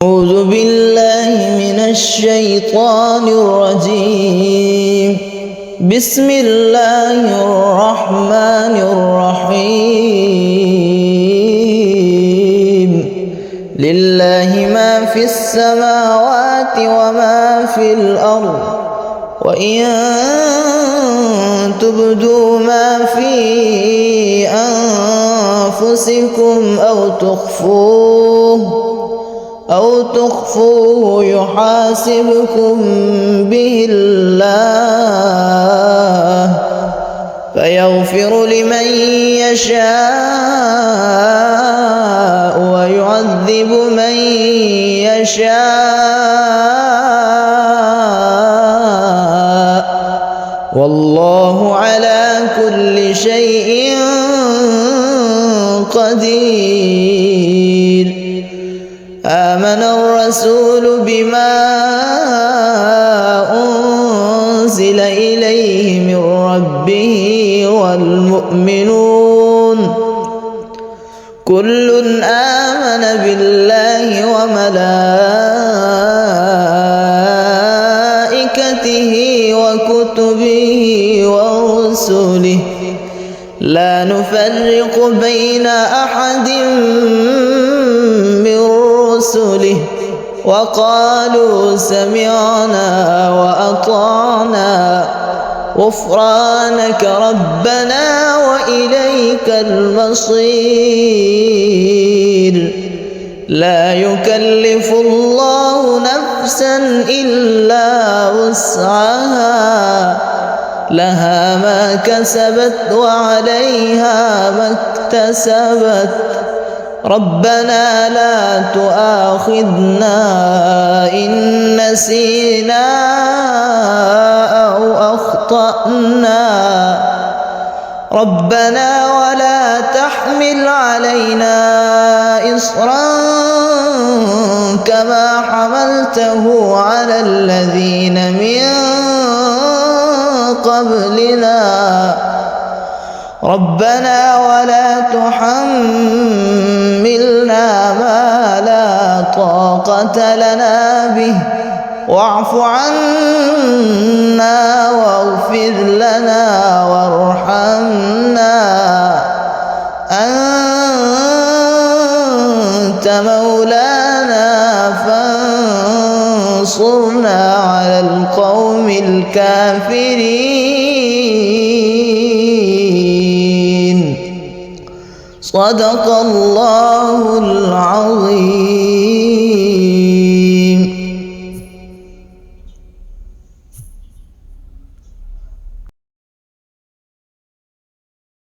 أعوذ بالله من الشيطان الرجيم. بسم الله الرحمن الرحيم. لله ما في السماوات وما في الأرض، وإن تبدوا ما في أنفسكم أو تخفوه يحاسبكم به الله، فيغفر لمن يشاء ويعذب من يشاء، والله على كل شيء قدير. آمن الرسول بما أنزل إليه من ربه والمؤمنون كل آمن بالله وملائكته وكتبه ورسله لا نفرق بين أحد من رسله، وقالوا سمعنا وأطعنا غفرانك ربنا وإليك المصير. لا يكلف الله نفسا إلا وسعها، لها ما كسبت وعليها ما اكتسبت. ربنا لا تؤاخذنا إن نسينا أو أخطأنا، ربنا ولا تحمل علينا إصرا كما حملته على الذين من قبلنا، ربنا ولا تحملنا ما لا طاقة لنا به، واعف عنا واغفر لنا وارحمنا، أنت مولانا فانصرنا على القوم الكافرين. صدق الله العظيم.